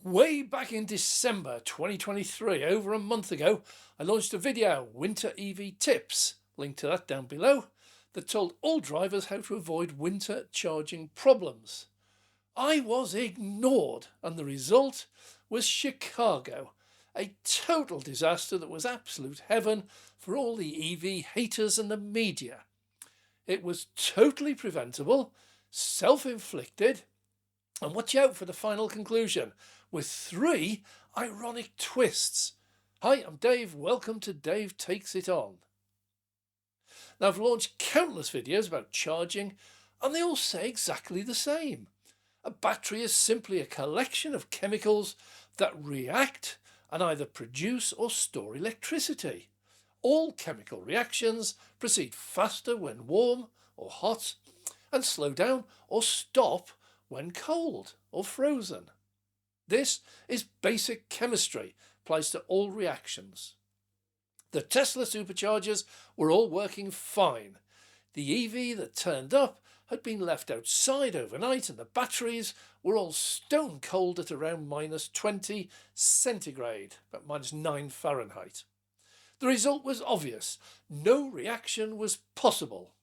Way back in December 2023, over a month ago, I launched a video, Winter EV Tips, link to that down below, that told all drivers how to avoid winter charging problems. I was ignored, and the result was Chicago, a total disaster that was absolute heaven for all the EV haters and the media. It was totally preventable, self-inflicted, and watch out for the final conclusion, with 3 ironic twists. Hi, I'm Dave. Welcome to Dave Takes It On. Now, I've launched countless videos about charging, and they all say exactly the same. A battery is simply a collection of chemicals that react and either produce or store electricity. All chemical reactions proceed faster when warm or hot, and slow down or stop when cold or frozen. This is basic chemistry, applies to all reactions. The Tesla superchargers were all working fine. The EV that turned up had been left outside overnight, and the batteries were all stone cold at around -20 centigrade, about -9 Fahrenheit. The result was obvious. No reaction was possible.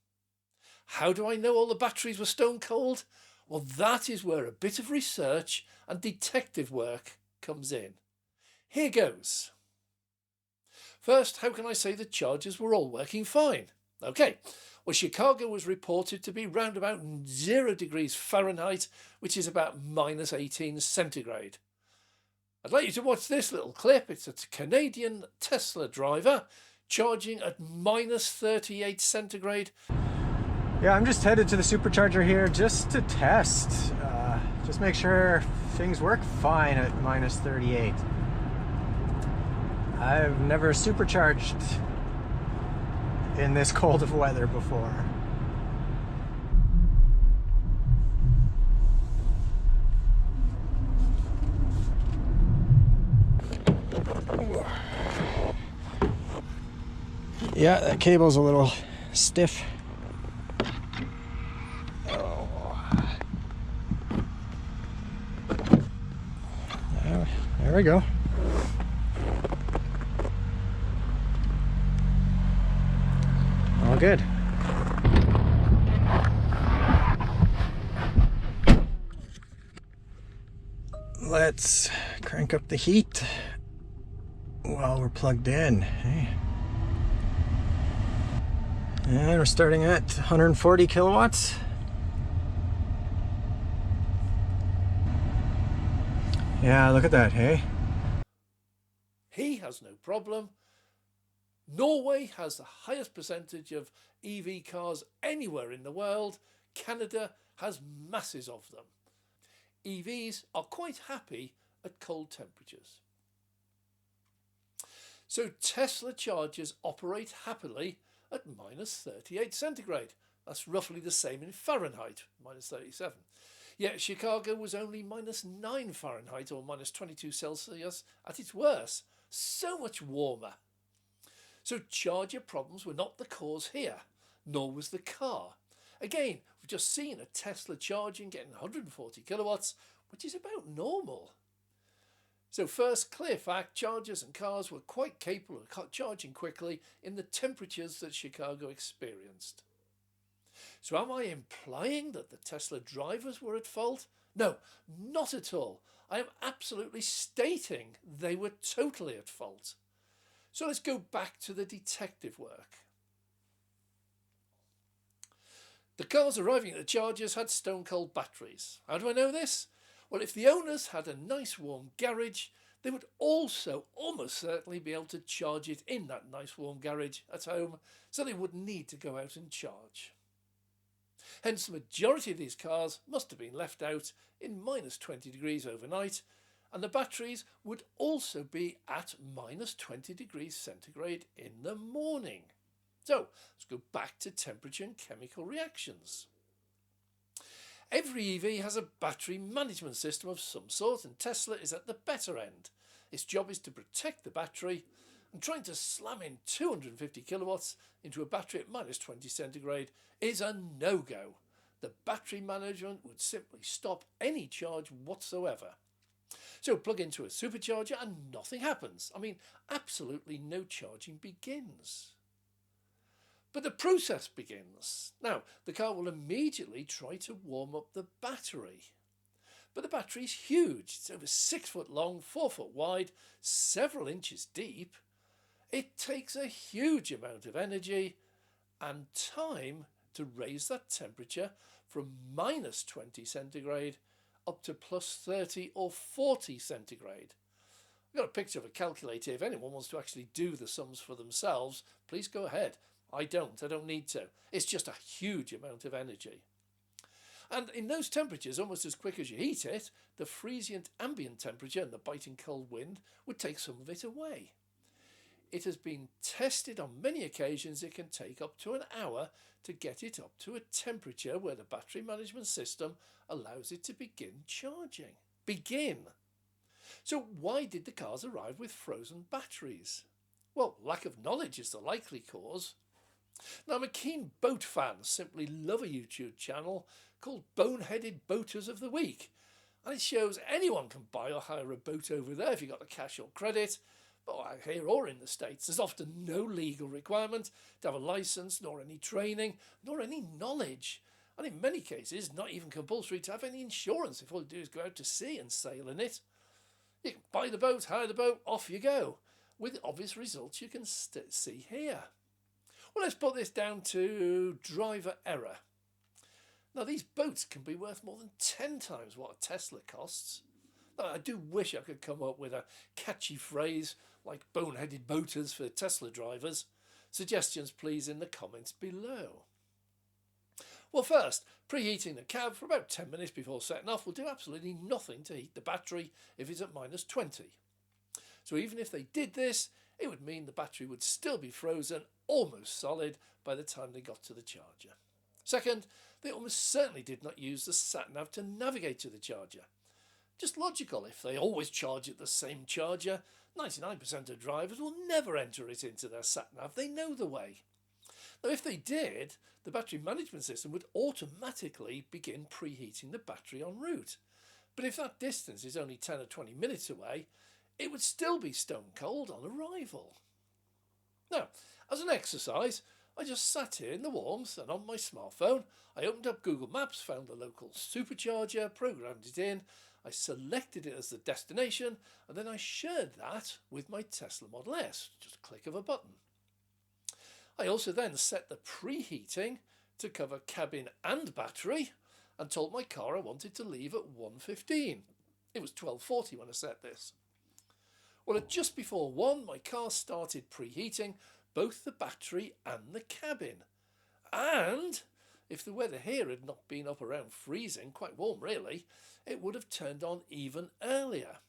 How do I know all the batteries were stone cold? Well, that is where a bit of research and detective work comes in. Here goes. First, how can I say the chargers were all working fine? Okay, well, Chicago was reported to be round about 0 degrees Fahrenheit, which is about -18 centigrade. I'd like you to watch this little clip. It's a Canadian Tesla driver charging at -38 centigrade. Yeah, I'm just headed to the supercharger here just to test. Just make sure things work fine at -38. I've never supercharged in this cold of weather before. Yeah, that cable's a little stiff. There we go. All good. Let's crank up the heat while we're plugged in. Hey. And we're starting at 140 kilowatts. Yeah, look at that, hey? He has no problem. Norway has the highest percentage of EV cars anywhere in the world. Canada has masses of them. EVs are quite happy at cold temperatures. So Tesla chargers operate happily at -38 centigrade. That's roughly the same in Fahrenheit, -37. Yet Chicago was only -9 Fahrenheit or -22 Celsius at its worst. So much warmer. So charger problems were not the cause here, nor was the car. Again, we've just seen a Tesla charging getting 140 kilowatts, which is about normal. So first, clear fact, chargers and cars were quite capable of charging quickly in the temperatures that Chicago experienced. So am I implying that the Tesla drivers were at fault? No, not at all. I am absolutely stating they were totally at fault. So let's go back to the detective work. The cars arriving at the chargers had stone cold batteries. How do I know this? Well, if the owners had a nice warm garage, they would also almost certainly be able to charge it in that nice warm garage at home, so they wouldn't need to go out and charge. Hence, the majority of these cars must have been left out in -20 degrees overnight, and the batteries would also be at -20 degrees centigrade in the morning. So, let's go back to temperature and chemical reactions. Every EV has a battery management system of some sort, and Tesla is at the better end. Its job is to protect the battery, and trying to slam in 250 kilowatts into a battery at -20 centigrade is a no-go. The battery management would simply stop any charge whatsoever. So plug into a supercharger and nothing happens. I mean, absolutely no charging begins. But the process begins. Now, the car will immediately try to warm up the battery. But the battery is huge. It's over 6 foot long, 4 foot wide, several inches deep. It takes a huge amount of energy and time to raise that temperature from minus 20 centigrade up to plus 30 or 40 centigrade. I've got a picture of a calculator. If anyone wants to actually do the sums for themselves, please go ahead. I don't need to. It's just a huge amount of energy. And in those temperatures, almost as quick as you heat it, the freezing ambient temperature and the biting cold wind would take some of it away. It has been tested on many occasions. It can take up to an hour to get it up to a temperature where the battery management system allows it to begin charging. Begin! So why did the cars arrive with frozen batteries? Well, lack of knowledge is the likely cause. Now, I'm a keen boat fan, simply love a YouTube channel called Boneheaded Boaters of the Week. And it shows anyone can buy or hire a boat over there if you've got the cash or credit. But here or in the States, there's often no legal requirement to have a licence, nor any training, nor any knowledge. And in many cases, not even compulsory to have any insurance if all you do is go out to sea and sail in it. You can buy the boat, hire the boat, off you go, with obvious results you can see here. Well, let's put this down to driver error. Now, these boats can be worth more than 10 times what a Tesla costs. Now, I do wish I could come up with a catchy phrase like boneheaded boaters for Tesla drivers. Suggestions, please, in the comments below. Well, first, preheating the cab for about 10 minutes before setting off will do absolutely nothing to heat the battery if it's at minus 20. So even if they did this, it would mean the battery would still be frozen, almost solid, by the time they got to the charger. Second, they almost certainly did not use the sat-nav to navigate to the charger. Just logical, if they always charge at the same charger, 99% of drivers will never enter it into their sat-nav, they know the way. Now, if they did, the battery management system would automatically begin preheating the battery en route. But if that distance is only 10 or 20 minutes away, it would still be stone cold on arrival. Now, as an exercise, I just sat here in the warmth and on my smartphone, I opened up Google Maps, found the local supercharger, programmed it in, I selected it as the destination, and then I shared that with my Tesla Model S, just a click of a button. I also then set the preheating to cover cabin and battery and told my car I wanted to leave at 1:15. It was 12:40 when I set this. Well, at just before 1, my car started preheating both the battery and the cabin. And if the weather here had not been up around freezing, quite warm really, it would have turned on even earlier.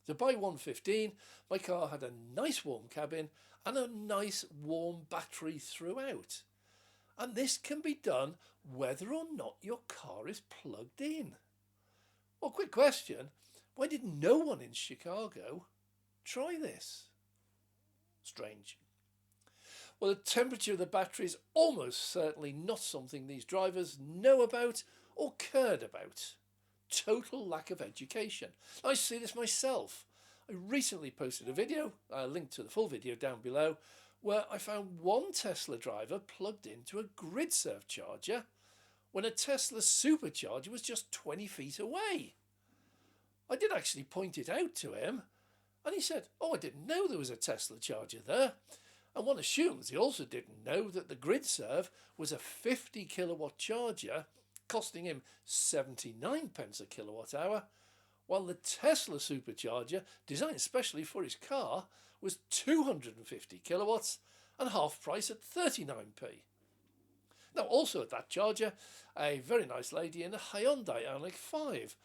So by 1:15, my car had a nice warm cabin and a nice warm battery throughout. And this can be done whether or not your car is plugged in. Well, quick question, why did no one in Chicago try this? Strange. Well, the temperature of the battery is almost certainly not something these drivers know about or cared about. Total lack of education. I see this myself. I recently posted a video, I'll link to the full video down below, where I found one Tesla driver plugged into a grid-serve charger when a Tesla supercharger was just 20 feet away. I did actually point it out to him, and he said, "Oh, I didn't know there was a Tesla charger there." And one assumes he also didn't know that the grid-serve was a 50 kilowatt charger costing him 79 pence a kilowatt hour, while the Tesla supercharger, designed especially for his car, was 250 kilowatts and half price at 39p. Now, also at that charger, a very nice lady in a Hyundai Ioniq 5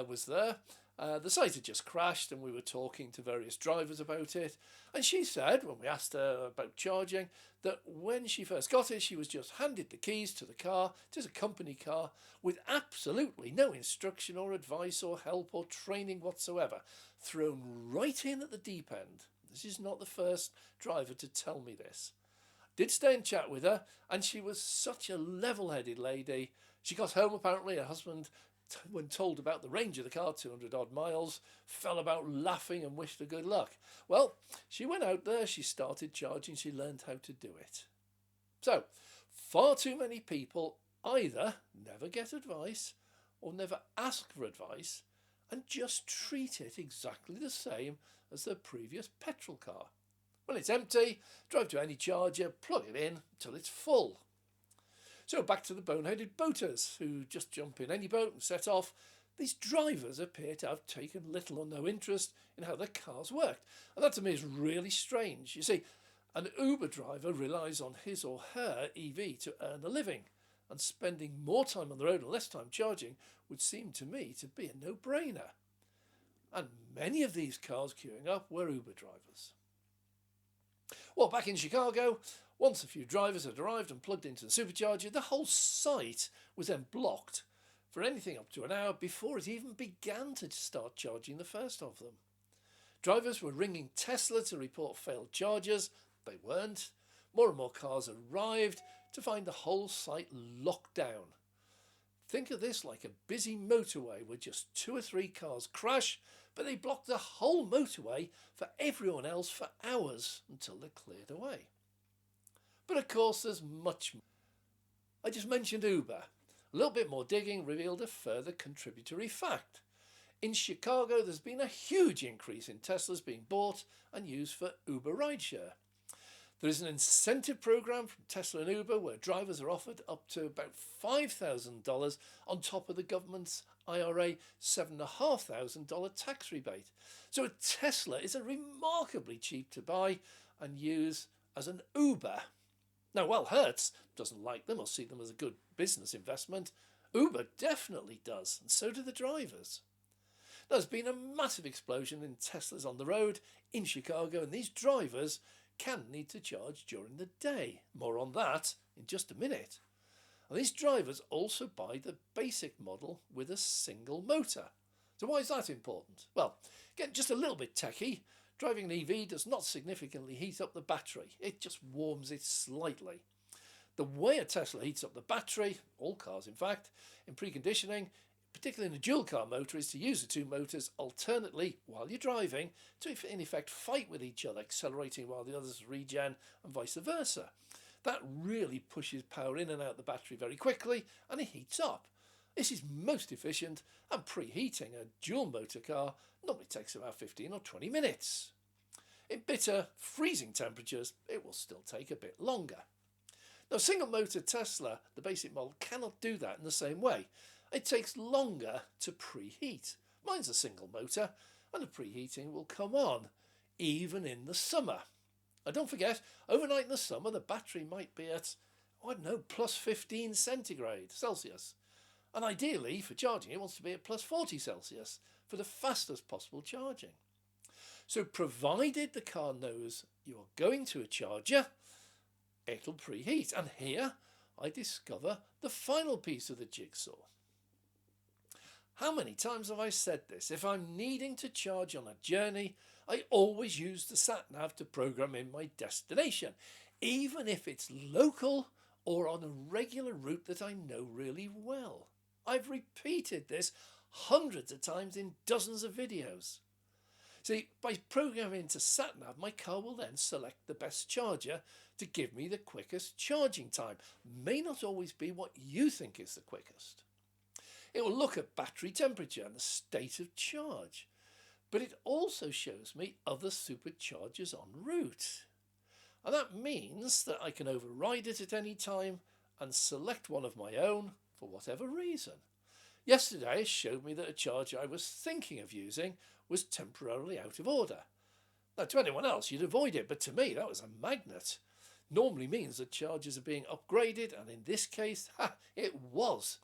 was there. The site had just crashed and we were talking to various drivers about it, and she said, when we asked her about charging, that when she first got it, she was just handed the keys to the car, it is a company car, with absolutely no instruction or advice or help or training whatsoever, thrown right in at the deep end. This is not the first driver to tell me this. Did stay and chat with her, and she was such a level-headed lady. She got home, apparently her husband when told about the range of the car, 200 odd miles, fell about laughing and wished her good luck. Well, she went out there, she started charging, she learned how to do it. So, far too many people either never get advice or never ask for advice and just treat it exactly the same as their previous petrol car. When it's empty, drive to any charger, plug it in until it's full. So back to the boneheaded boaters who just jump in any boat and set off. These drivers appear to have taken little or no interest in how their cars worked. And that to me is really strange. You see, an Uber driver relies on his or her EV to earn a living, and spending more time on the road and less time charging would seem to me to be a no-brainer. And many of these cars queuing up were Uber drivers. Well, back in Chicago, once a few drivers had arrived and plugged into the supercharger, the whole site was then blocked for anything up to an hour before it even began to start charging the first of them. Drivers were ringing Tesla to report failed chargers. They weren't. More and more cars arrived to find the whole site locked down. Think of this like a busy motorway where just 2 or 3 cars crash, but they block the whole motorway for everyone else for hours until they're cleared away. But of course there's much more. I just mentioned Uber. A little bit more digging revealed a further contributory fact. In Chicago there's been a huge increase in Teslas being bought and used for Uber rideshare. There is an incentive program from Tesla and Uber where drivers are offered up to about $5,000 on top of the government's IRA $7,500 tax rebate. So a Tesla is a remarkably cheap to buy and use as an Uber. Now, while Hertz doesn't like them or see them as a good business investment, Uber definitely does, and so do the drivers. There's been a massive explosion in Teslas on the road in Chicago, and these drivers can need to charge during the day. More on that in just a minute. And these drivers also buy the basic model with a single motor. So why is that important? Well, again, just a little bit techie. Driving an EV does not significantly heat up the battery. It just warms it slightly. The way a Tesla heats up the battery, all cars in fact, in preconditioning, particularly in a dual car motor, is to use the 2 motors alternately while you're driving to in effect fight with each other, accelerating while the others regen and vice versa. That really pushes power in and out the battery very quickly and it heats up. This is most efficient, and preheating a dual motor car normally takes about 15 or 20 minutes. In bitter, freezing temperatures, it will still take a bit longer. Now, single motor Tesla, the basic model, cannot do that in the same way. It takes longer to preheat. Mine's a single motor, and the preheating will come on, even in the summer. And don't forget, overnight in the summer, the battery might be at, plus 15 centigrade Celsius. And ideally, for charging, it wants to be at plus 40 Celsius for the fastest possible charging. So provided the car knows you are going to a charger, it'll preheat. And here I discover the final piece of the jigsaw. How many times have I said this? If I'm needing to charge on a journey, I always use the sat-nav to program in my destination, even if it's local or on a regular route that I know really well. I've repeated this hundreds of times in dozens of videos. See, by programming into sat-nav, my car will then select the best charger to give me the quickest charging time. May not always be what you think is the quickest. It will look at battery temperature and the state of charge, but it also shows me other superchargers en route. And that means that I can override it at any time and select one of my own for whatever reason. Yesterday it showed me that a charger I was thinking of using was temporarily out of order. Now, to anyone else you'd avoid it, but to me that was a magnet. Normally means that chargers are being upgraded, and in this case, it was.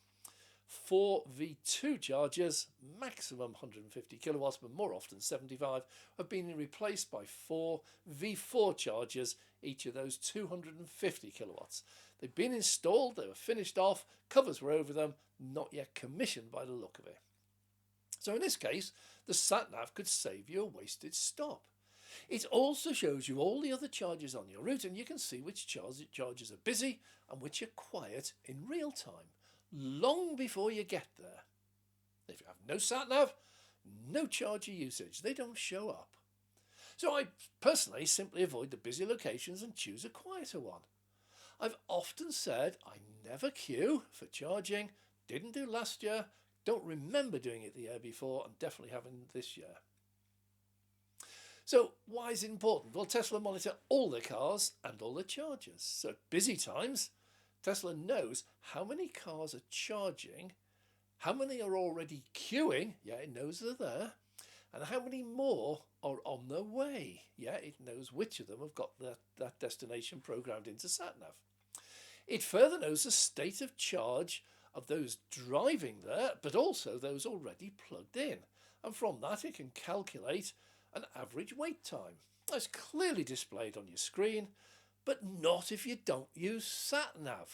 4 V2 chargers, maximum 150 kilowatts, but more often 75, have been replaced by 4 V4 chargers, each of those 250 kilowatts. They've been installed, they were finished off, covers were over them, not yet commissioned by the look of it. So in this case, the sat-nav could save you a wasted stop. It also shows you all the other chargers on your route, and you can see which chargers are busy and which are quiet in real time, long before you get there. If you have no sat-nav, no charger usage. They don't show up. So I personally simply avoid the busy locations and choose a quieter one. I've often said I never queue for charging, didn't do last year, don't remember doing it the year before, and definitely haven't this year. So why is it important? Well, Tesla monitor all their cars and all their chargers. So at busy times, Tesla knows how many cars are charging, how many are already queuing, yeah, it knows they're there, and how many more are on their way. Yeah, it knows which of them have got that destination programmed into SatNav. It further knows the state of charge of those driving there, but also those already plugged in. And from that, it can calculate an average wait time. That's clearly displayed on your screen, but not if you don't use SatNav.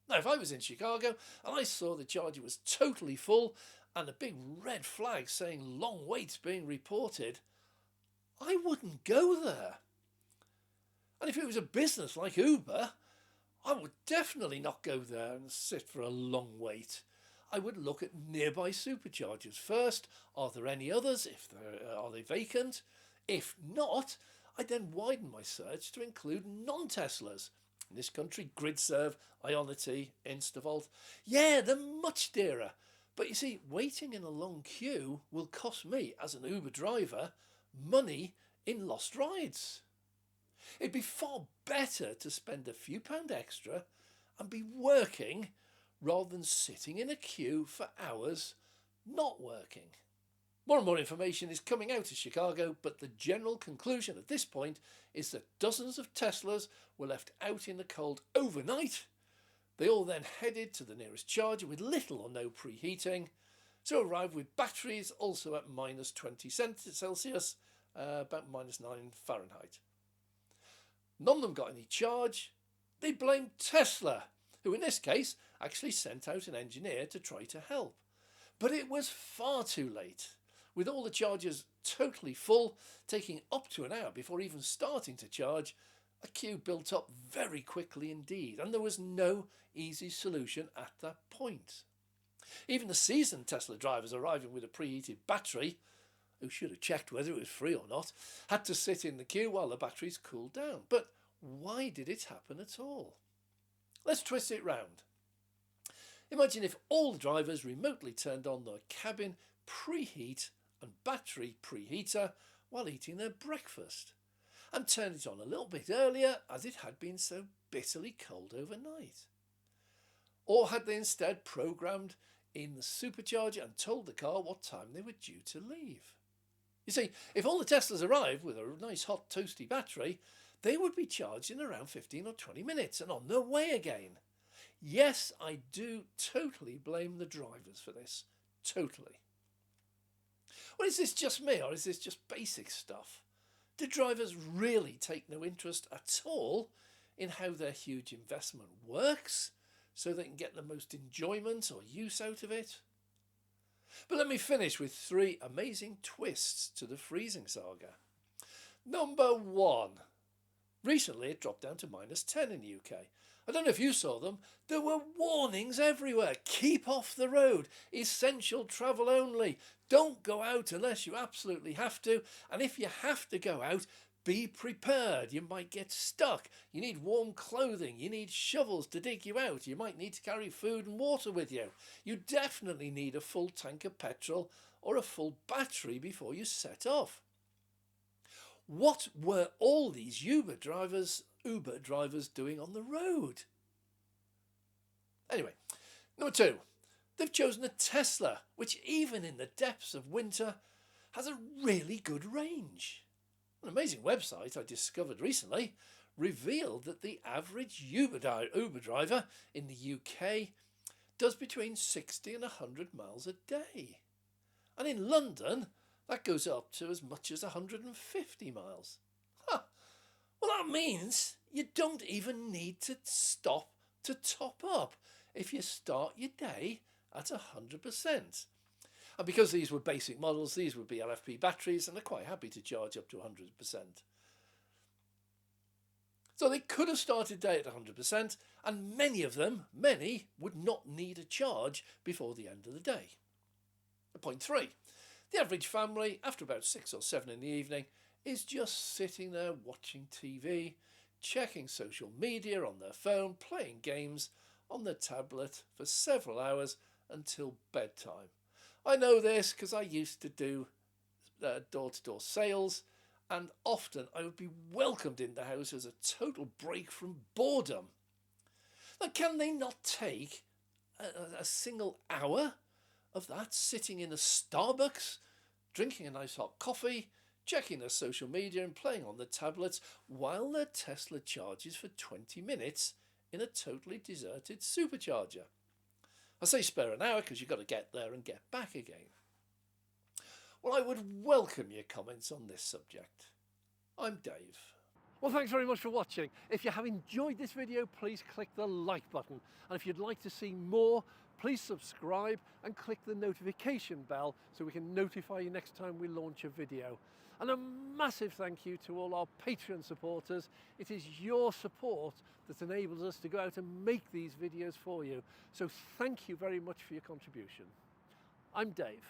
Now, if I was in Chicago and I saw the charger was totally full and a big red flag saying long waits being reported, I wouldn't go there. And if it was a business like Uber, I would definitely not go there and sit for a long wait. I would look at nearby superchargers first. Are there any others? Are they vacant? If not, I'd then widen my search to include non-Teslas. In this country, GridServe, Ionity, Instavolt. Yeah, they're much dearer. But you see, waiting in a long queue will cost me, as an Uber driver, money in lost rides. It'd be far better to spend a few pound extra and be working rather than sitting in a queue for hours not working. More and more information is coming out of Chicago, but the general conclusion at this point is that dozens of Teslas were left out in the cold overnight. They all then headed to the nearest charger with little or no preheating, so arrived with batteries also at minus 20 Celsius, about minus 9 Fahrenheit. None of them got any charge. They blamed Tesla, who in this case actually sent out an engineer to try to help. But it was far too late. With all the chargers totally full, taking up to an hour before even starting to charge, a queue built up very quickly indeed, and there was no easy solution at that point. Even the seasoned Tesla drivers arriving with a preheated battery, who should have checked whether it was free or not, had to sit in the queue while the batteries cooled down. But why did it happen at all? Let's twist it round. Imagine if all the drivers remotely turned on their cabin preheat and battery preheater while eating their breakfast, and turned it on a little bit earlier as it had been so bitterly cold overnight. Or had they instead programmed in the supercharger and told the car what time they were due to leave? You see, if all the Teslas arrived with a nice hot toasty battery, they would be charged in around 15 or 20 minutes and on their way again. Yes, I do totally blame the drivers for this. Totally. Well, is this just me or is this just basic stuff? Do drivers really take no interest at all in how their huge investment works so they can get the most enjoyment or use out of it? But let me finish with 3 amazing twists to the freezing saga. Number 1. Recently it dropped down to minus 10 in the UK. I don't know if you saw them. There were warnings everywhere. Keep off the road. Essential travel only. Don't go out unless you absolutely have to. And if you have to go out, be prepared. You might get stuck. You need warm clothing. You need shovels to dig you out. You might need to carry food and water with you. You definitely need a full tank of petrol or a full battery before you set off. What were all these Uber drivers doing on the road? Anyway, number 2. They've chosen a Tesla, which even in the depths of winter has a really good range. An amazing website I discovered recently revealed that the average Uber driver in the UK does between 60 and 100 miles a day. And in London, that goes up to as much as 150 miles. Huh. Well, that means you don't even need to stop to top up if you start your day at 100%. And because these were basic models, these would be LFP batteries, and they're quite happy to charge up to 100%. So they could have started day at 100%, and many of them, would not need a charge before the end of the day. Point 3. The average family, after about 6 or 7 in the evening, is just sitting there watching TV, checking social media on their phone, playing games on their tablet for several hours until bedtime. I know this because I used to do door-to-door sales, and often I would be welcomed in the house as a total break from boredom. Now, can they not take a single hour of that sitting in a Starbucks, drinking a nice hot coffee, checking their social media and playing on the tablets while their Tesla charges for 20 minutes in a totally deserted supercharger? I say spare an hour because you've got to get there and get back again. Well, I would welcome your comments on this subject. I'm Dave. Well, thanks very much for watching. If you have enjoyed this video, please click the like button. And if you'd like to see more, please subscribe and click the notification bell so we can notify you next time we launch a video. And a massive thank you to all our Patreon supporters. It is your support that enables us to go out and make these videos for you. So thank you very much for your contribution. I'm Dave.